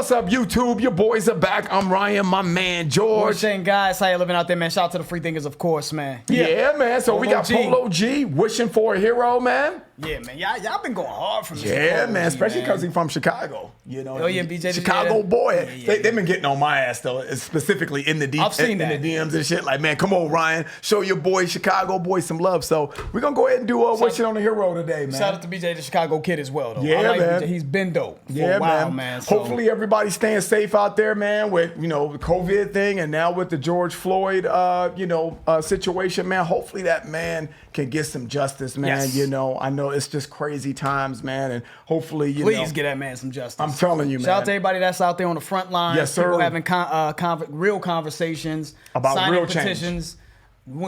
What's up, YouTube? Your boys are back. I'm Ryan, my man, George. Shane, guys, how you living out there, man? Shout out to the free thinkers, of course, man. Yeah, man. So we got Polo G, wishing for a hero, man. Yeah, man. Y'all been going hard from this. Yeah, man. Especially because he's from Chicago. You know, oh yeah, BJ, Chicago boy. They've been getting on my ass though, specifically in the I've seen in the DMs and shit. Like, man, come on, Ryan, show your boy Chicago boy some love. So we're gonna go ahead and do a wishing on a hero today, man. Shout out to BJ, the Chicago kid, as well, though. Yeah, I like man. BJ. He's been dope for yeah, a while, man. So. Hopefully everybody's staying safe out there, man. With the COVID thing, and now with the George Floyd, situation, man. Hopefully that man can get some justice, man. Yes. You know, I know it's just crazy times, man, and hopefully, please get that man some justice. I'm telling you, man. Shout out to everybody that's out there on the front line. Yes, sir. People having real conversations about signing real petitions,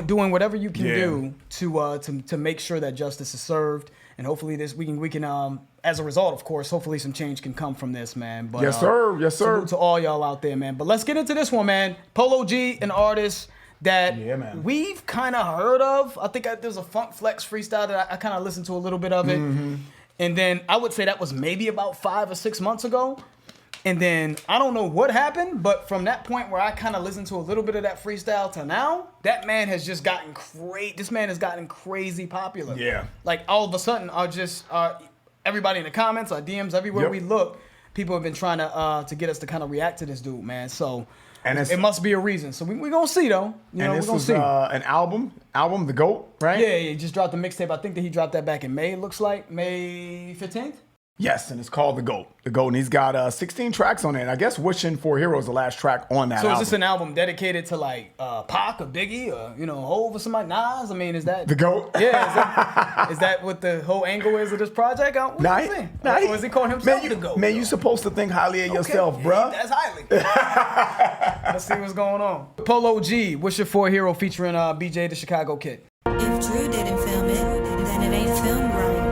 doing whatever you can do to make sure that justice is served. And hopefully we can as a result, of course, hopefully some change can come from this, man. But, yes, sir. Yes, sir. Salute to all y'all out there, man. But let's get into this one, man. Polo G, an artist that we've kind of heard of. I think there's a Funk Flex freestyle that I kind of listened to a little bit of it. Mm-hmm. And then I would say that was maybe about 5 or 6 months ago. And then I don't know what happened, but from that point where I kind of listened to a little bit of that freestyle to now, that man has just gotten crazy. This man has gotten crazy popular. Yeah. Like all of a sudden, everybody in the comments, our DMs, everywhere we look, people have been trying to get us to kind of react to this dude, man. So it must be a reason. So we're going to see, though. This is an album, The GOAT, right? Yeah, he just dropped the mixtape. I think that he dropped that back in May, it looks like. May 15th? Yes, and it's called The GOAT. The GOAT, and he's got 16 tracks on it. And I guess Wishing for a Hero is the last track on that album. So is this an album dedicated to like Pac or Biggie or Hov or somebody? Nas? I mean, is that The GOAT? Yeah, is that what the whole angle is of this project? Or is he calling himself The GOAT? Man, you supposed to think highly of yourself, bruh. That's highly. Let's see what's going on. Polo G, Wishing for a Hero featuring BJ the Chicago Kid. If Drew didn't film it, then it ain't filmed right.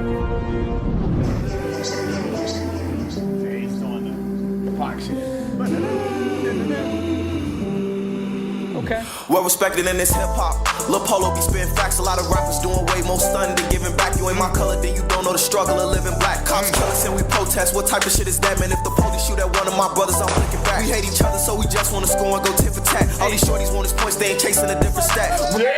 Okay. Well respected in this hip hop. Lil Polo be spitting facts. A lot of rappers doing way more stunning than giving back. You ain't my color, then you don't know the struggle of living black. Cops kill us and we protest. What type of shit is that, man? If the police shoot at one of my brothers, I'm looking back. We hate each other, so we just wanna score and go tit for tat. All these shorties want his points, they ain't chasing a different stat. Yeah.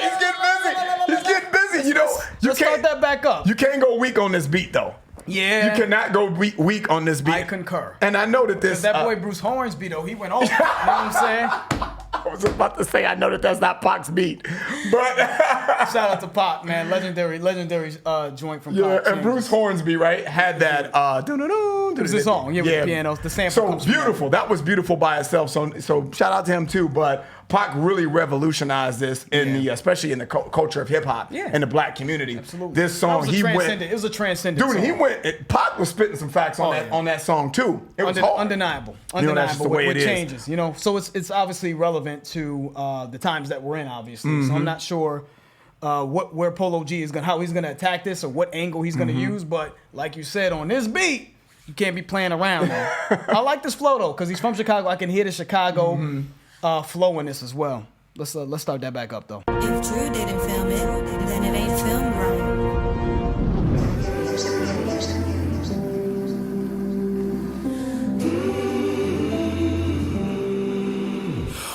He's getting busy. He's getting busy. Let's start that back up. You can't go weak on this beat, though. Yeah. You cannot go weak on this beat. I concur. And I know that this... That boy Bruce Hornsby, though, he went off. You know what I'm saying? I was about to say, I know that that's not Pac's beat. But... Shout out to Pac, man. Legendary joint from Pac. Yeah, and Bruce Hornsby, right, had that... It was a song, with the pianos, the sample. So beautiful. That was beautiful by itself. So shout out to him, too. But Pac really revolutionized this especially in the culture of hip hop and the black community. Absolutely. This song, it was a transcendent song. Pac was spitting some facts on that song too. It was undeniable. That's the way with it changes. So it's obviously relevant to the times that we're in. Obviously, so I'm not sure where Polo G is how he's gonna attack this or what angle he's gonna use. But like you said, on this beat, you can't be playing around, man. I like this flow though, because he's from Chicago. I can hear the Chicago flow in this as well. Let's start that back up though. If Drew didn't film it, then it ain't filmed right.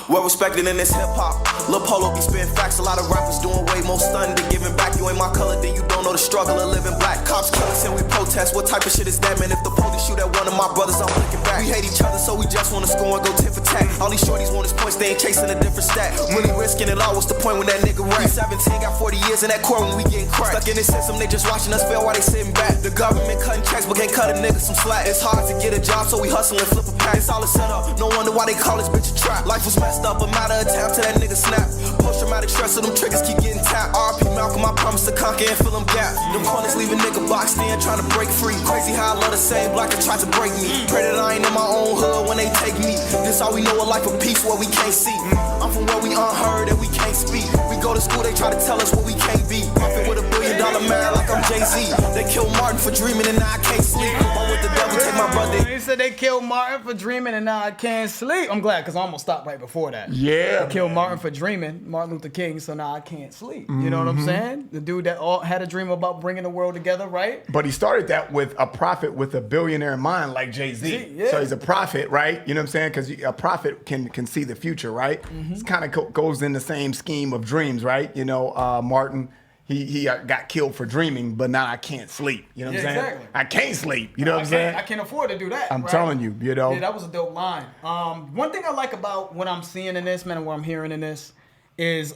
Well respected in this hip hop. Lil Polo be spitting facts. A lot of rappers doing way more stunning than giving back. You ain't my color, then you don't know the struggle of living black. Cops kill us and we protest. What type of shit is that, man? If the police shoot at one of my brothers, I'm looking back. We hate each other, so we just wanna score and go tit for tat. All these shorties want his points, they ain't chasing a different stat. Really risking it all. What's the point when that nigga rap? 17 got 40 years in that court when we getting cracked. Stuck in this system, they just watching us fail while they sitting back. The government cutting checks, but can't cut a nigga some slack. It's hard to get a job, so we hustle and flip a pack. It's all a setup. No wonder why they call this bitch a trap. Life was messed up, a matter of time till that nigga snap. Post-traumatic stress, so them triggers keep getting tapped. RP Malcolm, I promise to conquer and fill them gaps. Them corners leave a nigga boxed in, trying to break free. Crazy how I love the same block that tried to break me. Pray that I ain't in my own hood when they take me. This all we know, a life of peace where we can't see. I'm from where we unheard and we can't speak. We go to school, they try to tell us what we can't be. Puffin' with $1 billion man like I'm Jay-Z. They killed Martin for dreaming and now I can't sleep. I'm with the devil, take my brother. said they killed Martin for dreaming and now I can't sleep. I'm glad because I almost stopped right before that. Yeah. They killed Martin for dreaming, Martin Luther King, so now I can't sleep. You know what I'm saying? The dude that had a dream about bringing the world together, right? But he started that with a prophet with a billionaire mind like Jay-Z. Yeah. So he's a prophet, right? You know what I'm saying? Because a prophet can see the future, right? It kind of goes in the same scheme of dreams, right? You know, Martin, he got killed for dreaming, but now I can't sleep. You know what I'm saying? Exactly. I can't sleep. You know what I'm saying? I can't afford to do that. I'm right? telling you, you know. Yeah, that was a dope line. One thing I like about what I'm seeing in this, man, and what I'm hearing in this is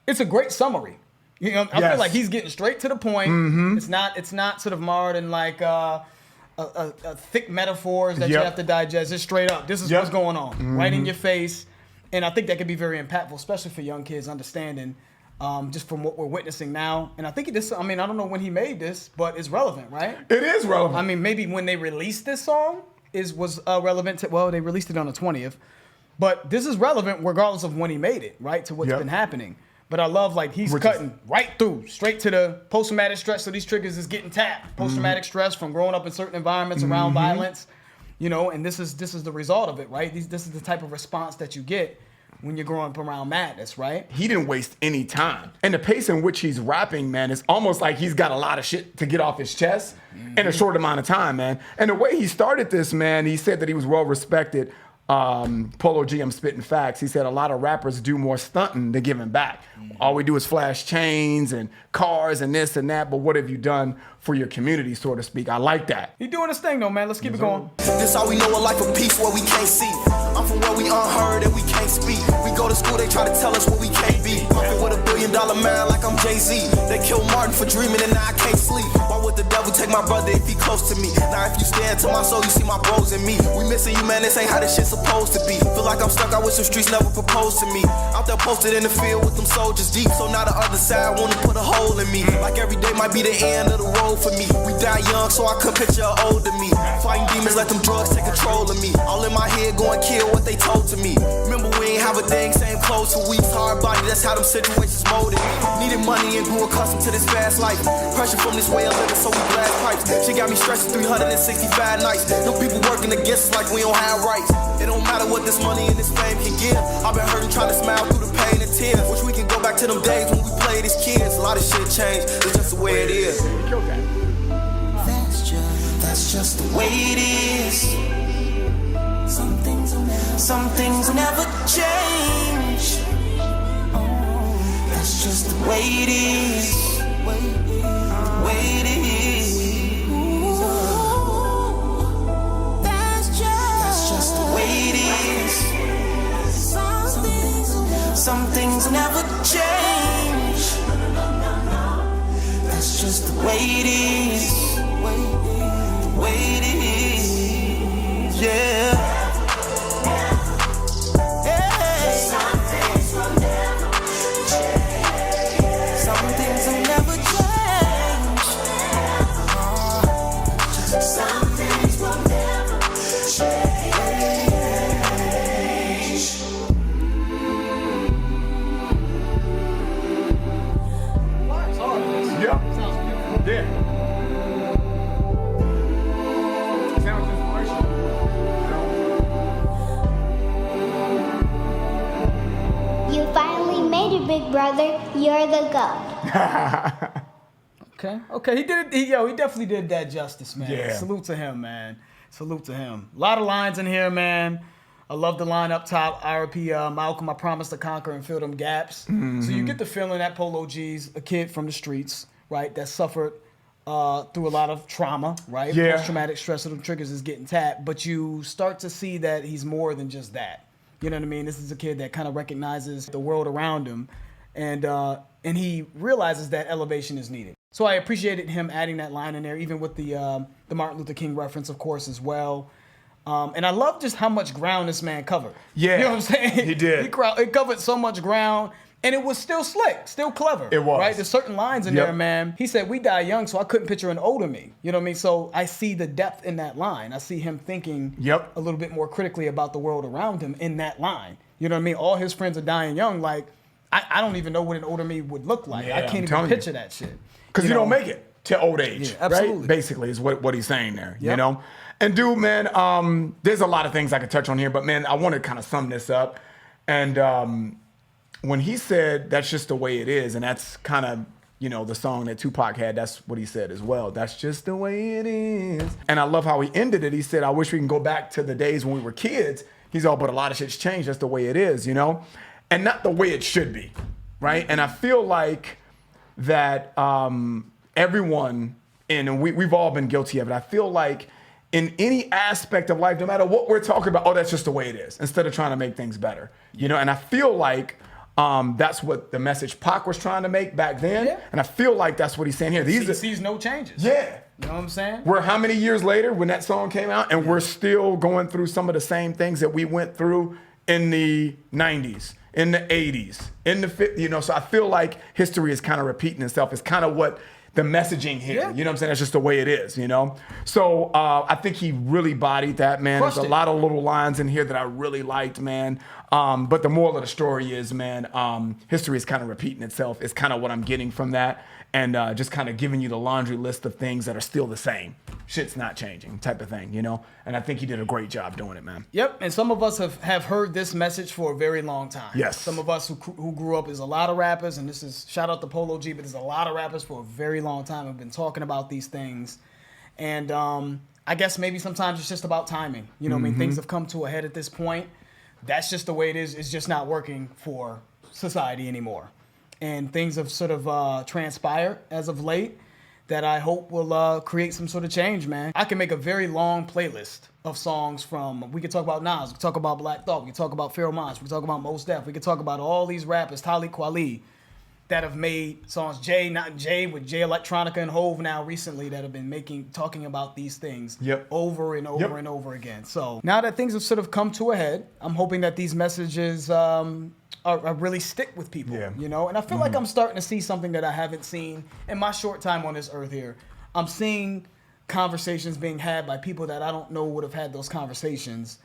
it's a great summary. You know, I feel like he's getting straight to the point. It's not sort of marred in like a thick metaphors that you have to digest. It's straight up. This is what's going on, right in your face. And I think that could be very impactful, especially for young kids understanding just from what we're witnessing now. And I think I don't know when he made this, but it's relevant, right? It is relevant. I mean, maybe when they released this song was relevant to, well, they released it on the 20th. But this is relevant regardless of when he made it, right, to what's been happening. But I love, like, he's cutting right through, straight to the post-traumatic stress. So these triggers is getting tapped. Post-traumatic stress from growing up in certain environments around violence, you know, and this is the result of it, right? This is the type of response that you get when you're growing up around madness, right? He didn't waste any time. And the pace in which he's rapping, man, is almost like he's got a lot of shit to get off his chest in a short amount of time, man. And the way he started this, man, he said that he was well respected. Polo G, I'm spitting facts. He said a lot of rappers do more stunting than giving back. All we do is flash chains and cars and this and that, but what have you done for your community, so to speak? I like that. He doing his thing though, man. Let's keep it going. This all we know, a life of peace where we can't see. I'm from where we unheard and we can't speak. We go to school, they try to tell us what we can't be. Pumping with $1 billion man like I'm Jay-Z. They killed Martin for dreaming and now I can't sleep. Why would the devil take my brother if he close to me? Now if you stand to my soul, you see my bros in me. We missing you, man, this ain't how this shit supposed to be. Feel like I'm stuck out with some streets never proposed to me. Out there posted in the field with them soldiers deep. So now the other side wanna put a hole in me. Like every day might be the end of the road for me. We die young, so I couldn't picture an older me. Fighting demons, let them drugs take control of me. All in my head going kill what they told to me. Remember we ain't have a thing, same clothes for weeks. Hard body, that's how them situations molded me. Needed money and grew accustomed to this fast life. Pressure from this way of living, so we blast pipes. She got me stressing 365 nights. No people working against us like we don't have rights. It don't matter what this money and this fame can give. I've been hurting trying to smile through the pain and tears. Wish we can go back to them days when we played as kids. A lot of shit changed, it's just the way it is. That's just the way it is. Some things will never change. Oh, that's just the way it is. Way it is. Ooh, that's just the way it is. Some things will never change. That's just the way it is. Way it is. Yeah. Big brother, you're the GOAT. Okay. He did it. He definitely did that justice, man. Yeah. Salute to him, man. Salute to him. A lot of lines in here, man. I love the line up top. R.I.P. Malcolm, I promise to conquer and fill them gaps. So you get the feeling that Polo G's a kid from the streets, right, that suffered through a lot of trauma, right? Yeah. Post-traumatic stress of the triggers is getting tapped. But you start to see that he's more than just that. You know what I mean? This is a kid that kind of recognizes the world around him, and he realizes that elevation is needed. So I appreciated him adding that line in there, even with the Martin Luther King reference, of course, as well. And I love just how much ground this man covered. Yeah, you know what I'm saying? He did. He covered so much ground, and it was still slick, still clever. It was. Right? There's certain lines in there, man. He said, we die young, so I couldn't picture an older me. You know what I mean? So I see the depth in that line. I see him thinking a little bit more critically about the world around him in that line. You know what I mean? All his friends are dying young. Like, I don't even know what an older me would look like. I can't even picture that shit. Because you don't make it to old age, absolutely. right? Basically is what he's saying there, you know? And dude, man, there's a lot of things I could touch on here, but man, I want to kind of sum this up. And when he said that's just the way it is, and that's kind of, you know, the song that Tupac had, that's what he said as well. That's just the way it is. And I love how he ended it. He said, I wish we can go back to the days when we were kids. He's all, but a lot of shit's changed. That's the way it is, you know? And not the way it should be, right? And I feel like that everyone, and we've all been guilty of it, I feel like in any aspect of life, no matter what we're talking about, oh, that's just the way it is, instead of trying to make things better, you know? And I feel like that's what the message Pac was trying to make back then. Yeah. And I feel like that's what he's saying here. He sees no changes. Yeah. You know what I'm saying? We're how many years later when that song came out, and we're still going through some of the same things that we went through in the 90s, in the 80s, in the 50s, you know? So I feel like history is kind of repeating itself. It's kind of what the messaging here, you know what I'm saying? That's just the way it is, you know? So I think he really bodied that, man. There's a lot of little lines in here that I really liked, man. But the moral of the story is, man, history is kind of repeating itself. It's kind of what I'm getting from that. And just kind of giving you the laundry list of things that are still the same. Shit's not changing type of thing, you know? And I think he did a great job doing it, man. Yep, and some of us have heard this message for a very long time. Yes. Some of us who grew up, there's a lot of rappers, and this is, shout out to Polo G, but there's a lot of rappers for a very long time have been talking about these things. And I guess maybe sometimes it's just about timing. You know what I mean? Things have come to a head at this point. That's just the way it is. It's just not working for society anymore. And things have sort of transpired as of late that I hope will create some sort of change, man. I can make a very long playlist of songs from, we could talk about Nas, we could talk about Black Thought, we could talk about Pharoah Monch, we could talk about Mos Def, we could talk about all these rappers, Talib Kweli, that have made songs, Jay with Jay Electronica and Hove now recently that have been talking about these things over and over and over again. So now that things have sort of come to a head, I'm hoping that these messages are really stick with people, you know? And I feel like I'm starting to see something that I haven't seen in my short time on this earth here. I'm seeing conversations being had by people that I don't know would have had those conversations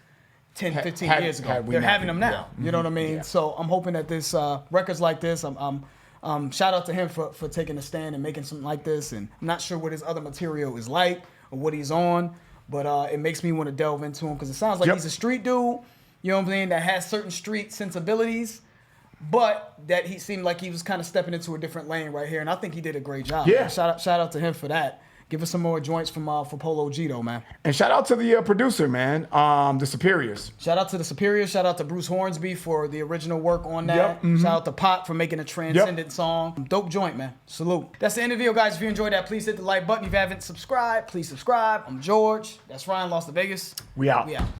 10, 15 years ago. They're having them now. You know what I mean? Yeah. So I'm hoping that this records like this, shout out to him for taking a stand and making something like this. And I'm not sure what his other material is like or what he's on, but it makes me want to delve into him because it sounds like he's a street dude, you know what I'm saying, that has certain street sensibilities, but that he seemed like he was kind of stepping into a different lane right here. And I think he did a great job. Yeah. Shout out to him for that. Give us some more joints from for Polo G though, man. And shout out to the producer, man, the Superiors. Shout out to the Superiors. Shout out to Bruce Hornsby for the original work on that. Shout out to Pop for making a transcendent song. Dope joint, man. Salute. That's the end of the video, guys. If you enjoyed that, please hit the like button. If you haven't subscribed, please subscribe. I'm George. That's Ryan, Lost to Vegas. We out.